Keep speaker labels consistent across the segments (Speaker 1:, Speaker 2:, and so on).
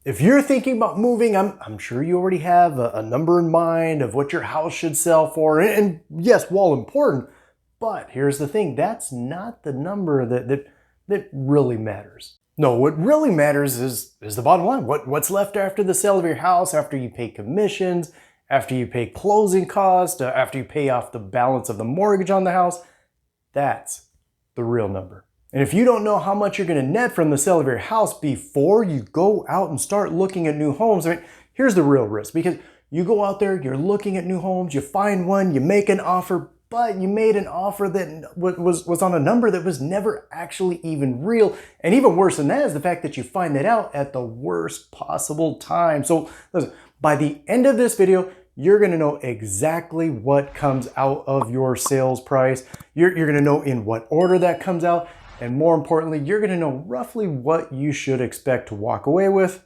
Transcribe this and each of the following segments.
Speaker 1: If you're thinking about moving, I'm sure you already have a number in mind of what your house should sell for. And yes, while important, but here's the thing, that's not the number that really matters. No, what really matters is the bottom line. What's left after the sale of your house, after you pay commissions, after you pay closing costs, after you pay off the balance of the mortgage on the house. That's the real number. And if you don't know how much you're going to net from the sale of your house before you go out and start looking at new homes, I mean, here's the real risk. Because you go out there, you're looking at new homes, you find one, you make an offer, but you made an offer that was on a number that was never actually even real. And even worse than that is the fact that you find that out at the worst possible time. So listen, by the end of this video, you're going to know exactly what comes out of your sales price. You're going to know in what order that comes out. And more importantly, you're going to know roughly what you should expect to walk away with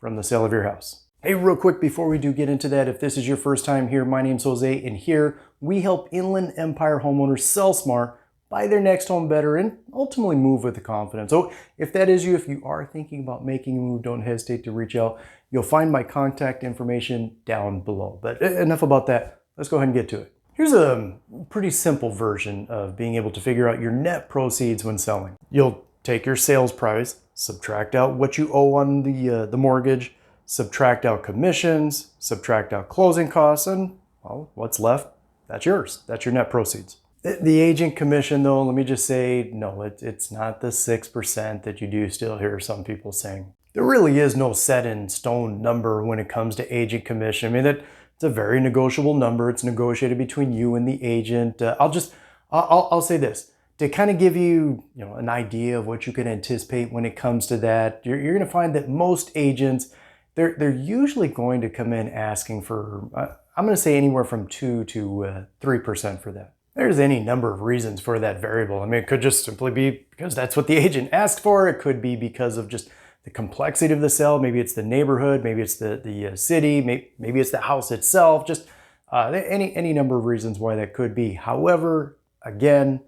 Speaker 1: from the sale of your house. Hey, real quick before we do get into that, if this is your first time here, my name's Jose, and here we help Inland Empire homeowners sell smart, buy their next home better, and ultimately move with confidence. So if that is you, if you are thinking about making a move, don't hesitate to reach out. You'll find my contact information down below. But enough about that. Let's go ahead and get to it. Here's a pretty simple version of being able to figure out your net proceeds when selling. You'll take your sales price, subtract out what you owe on the mortgage, subtract out commissions, subtract out closing costs, and well, what's left, that's yours. That's your net proceeds. The agent commission, though, let me just say, no, it's not the 6% that you do still hear some people saying. There really is no set in stone number when it comes to agent commission. I mean, it's a very negotiable number. It's negotiated between you and the agent. I'll say this to kind of give you, an idea of what you can anticipate when it comes to that. You're going to find that most agents, they're usually going to come in asking for, I'm going to say anywhere from 2 to 3% for that. There's any number of reasons for that variable. I mean, it could just simply be because that's what the agent asked for. It could be because of just the complexity of the sale. Maybe it's the neighborhood, maybe it's the city, maybe it's the house itself, just any number of reasons why that could be. However, again,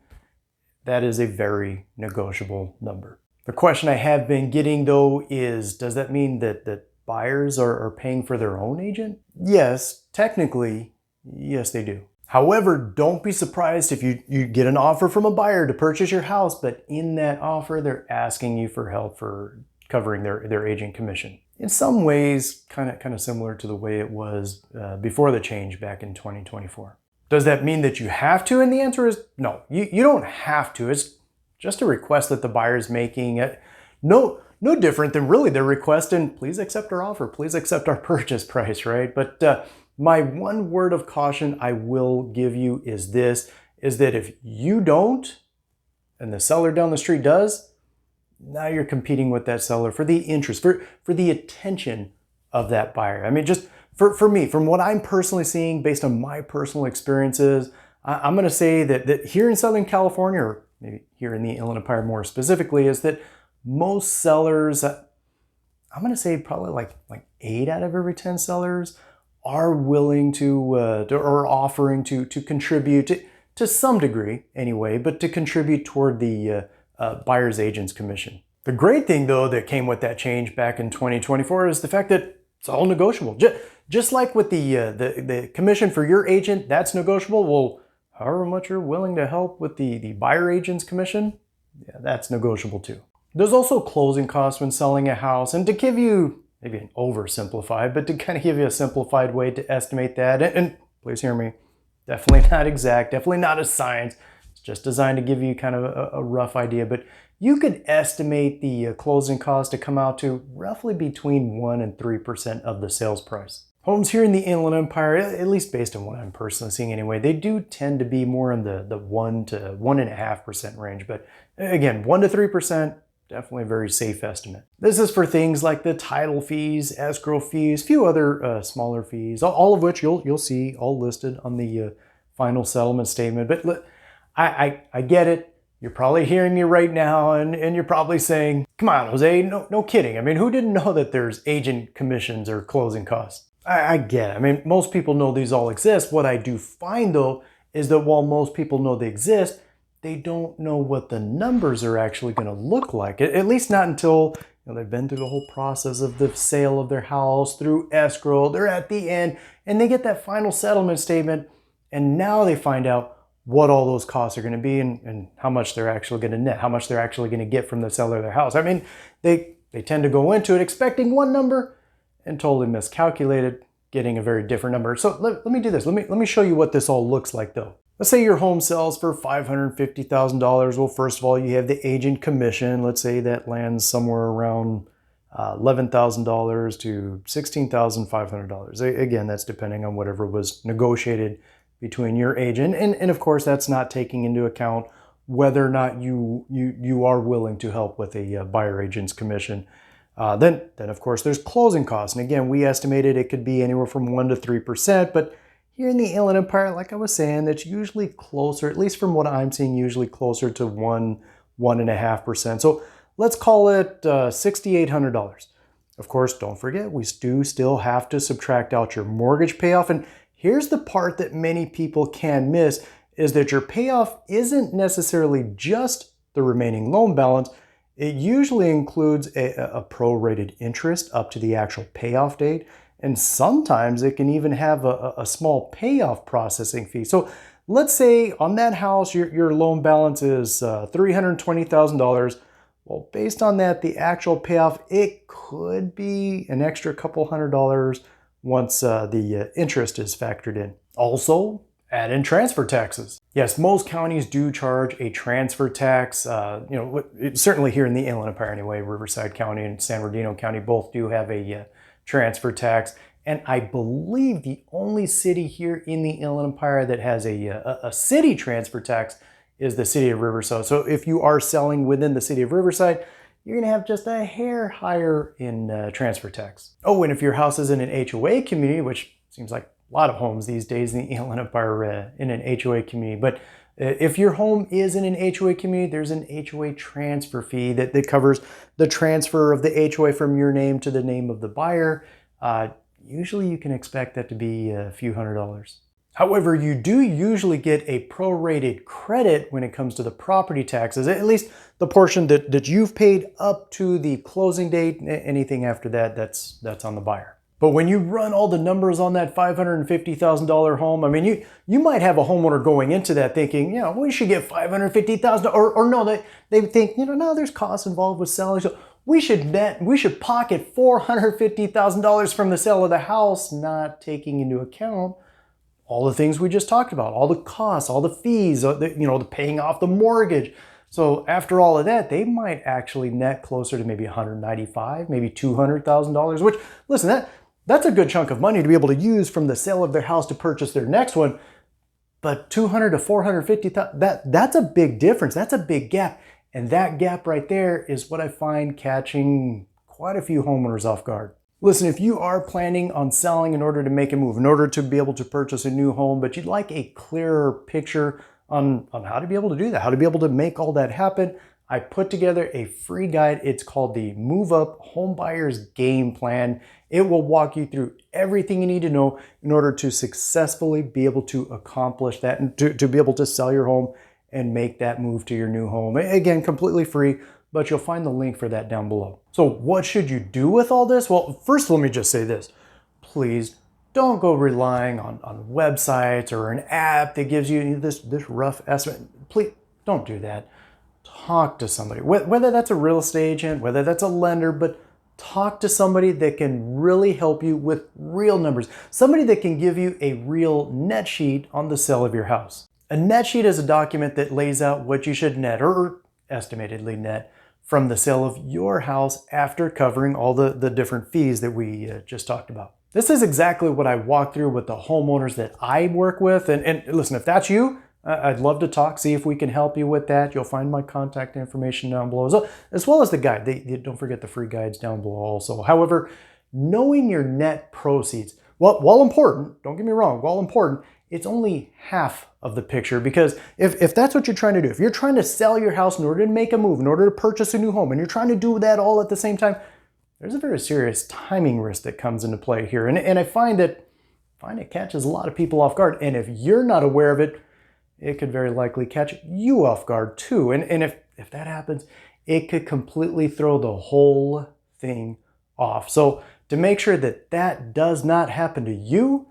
Speaker 1: that is a very negotiable number. The question I have been getting though is, does that mean that buyers are paying for their own agent? Yes, technically, yes they do. However, don't be surprised if you get an offer from a buyer to purchase your house, but in that offer, they're asking you for help for covering their agent commission. In some ways, kind of similar to the way it was before the change back in 2024. Does that mean that you have to? And the answer is no, you don't have to. It's just a request that the buyer is making. No different than really their request and please accept our offer, please accept our purchase price, right? But my one word of caution I will give you is this, is that if you don't and the seller down the street does, now you're competing with that seller for the interest, for the attention of that buyer. I mean, just for me, from what I'm personally seeing based on my personal experiences, I'm going to say that here in Southern California, or maybe here in the Inland Empire more specifically, is that most sellers, I'm going to say probably like 8 out of every 10 sellers are willing to or offering to contribute to some degree anyway, but to contribute toward the buyer's agent's commission. The great thing though that came with that change back in 2024 is the fact that it's all negotiable. Just like with the commission for your agent, that's negotiable. Well, however much you're willing to help with the buyer agent's commission, yeah, that's negotiable too. There's also closing costs when selling a house, and to give you maybe an oversimplified, but to kind of give you a simplified way to estimate that, and please hear me, definitely not exact, definitely not a science. It's just designed to give you kind of a rough idea, but you could estimate the closing cost to come out to roughly between 1 and 3% of the sales price. Homes here in the Inland Empire, at least based on what I'm personally seeing anyway, they do tend to be more in the 1 to 1.5% range, but again, 1 to 3%, definitely a very safe estimate. This is for things like the title fees, escrow fees, a few other smaller fees, all of which you'll see all listed on the final settlement statement. But look, I get it. You're probably hearing me right now and you're probably saying, come on, Jose, no kidding. I mean, who didn't know that there's agent commissions or closing costs? I get it. I mean, most people know these all exist. What I do find though is that while most people know they exist, they don't know what the numbers are actually going to look like, at least not until they've been through the whole process of the sale of their house, through escrow, they're at the end, and they get that final settlement statement, and now they find out what all those costs are going to be and how much they're actually going to net, how much they're actually going to get from the seller of their house. I mean, they tend to go into it expecting one number and totally miscalculated, getting a very different number. So let me do this. Let me show you what this all looks like though. Let's say your home sells for $550,000. Well, first of all, you have the agent commission. Let's say that lands somewhere around $11,000 to $16,500. Again, that's depending on whatever was negotiated between your agent. And of course, that's not taking into account whether or not you are willing to help with a buyer agent's commission. Then of course, there's closing costs. And again, we estimated it could be anywhere from 1% to 3%, but here in the Inland Empire, like I was saying, that's usually closer, at least from what I'm seeing, usually closer to 1.5%. So let's call it $6,800. Of course, don't forget, we do still have to subtract out your mortgage payoff. And here's the part that many people can miss, is that your payoff isn't necessarily just the remaining loan balance. It usually includes a prorated interest up to the actual payoff date. And sometimes it can even have a small payoff processing fee. So let's say on that house, your loan balance is $320,000. Well, based on that, the actual payoff, it could be an extra couple $100 once the interest is factored in. Also, add in transfer taxes. Yes, most counties do charge a transfer tax. Certainly here in the Inland Empire anyway, Riverside County and San Bernardino County both do have a transfer tax. And I believe the only city here in the Inland Empire that has a city transfer tax is the city of Riverside. So if you are selling within the city of Riverside, you're going to have just a hair higher in transfer tax. Oh, and if your house is in an HOA community, which seems like a lot of homes these days in the Inland Empire in an HOA community, but if your home is in an HOA community, there's an HOA transfer fee that covers the transfer of the HOA from your name to the name of the buyer. Usually you can expect that to be a few $100s. However, you do usually get a prorated credit when it comes to the property taxes, at least the portion that you've paid up to the closing date. Anything after that, that's on the buyer. But when you run all the numbers on that $550,000 home, I mean, you might have a homeowner going into that thinking, we should get $550,000, or no, they think, no, there's costs involved with selling. So we should pocket $450,000 from the sale of the house, not taking into account all the things we just talked about, all the costs, all the fees, the paying off the mortgage. So after all of that, they might actually net closer to maybe $195,000, maybe $200,000, which, listen, that's a good chunk of money to be able to use from the sale of their house to purchase their next one. But $200,000 to $450,000, that's a big difference. That's a big gap. And that gap right there is what I find catching quite a few homeowners off guard. Listen, if you are planning on selling in order to make a move, in order to be able to purchase a new home, but you'd like a clearer picture on how to be able to do that, how to be able to make all that happen, I put together a free guide. It's called the Move Up Home Buyer's Game Plan. It will walk you through everything you need to know in order to successfully be able to accomplish that and to be able to sell your home and make that move to your new home. Again, completely free, but you'll find the link for that down below. So what should you do with all this? Well, first, let me just say this. Please don't go relying on websites or an app that gives you this rough estimate. Please don't do that. Talk to somebody, whether that's a real estate agent, whether that's a lender, but talk to somebody that can really help you with real numbers. Somebody that can give you a real net sheet on the sale of your house. A net sheet is a document that lays out what you should net or estimatedly net from the sale of your house after covering all the different fees that we just talked about. This is exactly what I walk through with the homeowners that I work with. And listen, if that's you, I'd love to talk, see if we can help you with that. You'll find my contact information down below, as well as the guide. Don't forget the free guides down below also. However, knowing your net proceeds, while important, don't get me wrong, while important, it's only half of the picture, because if that's what you're trying to do, if you're trying to sell your house in order to make a move, in order to purchase a new home, and you're trying to do that all at the same time, there's a very serious timing risk that comes into play here. And I find it catches a lot of people off guard. And if you're not aware of it, it could very likely catch you off guard too. And if that happens, it could completely throw the whole thing off. So to make sure that that does not happen to you,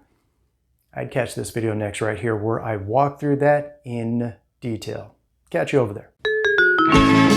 Speaker 1: I'd catch this video next right here where I walk through that in detail. Catch you over there.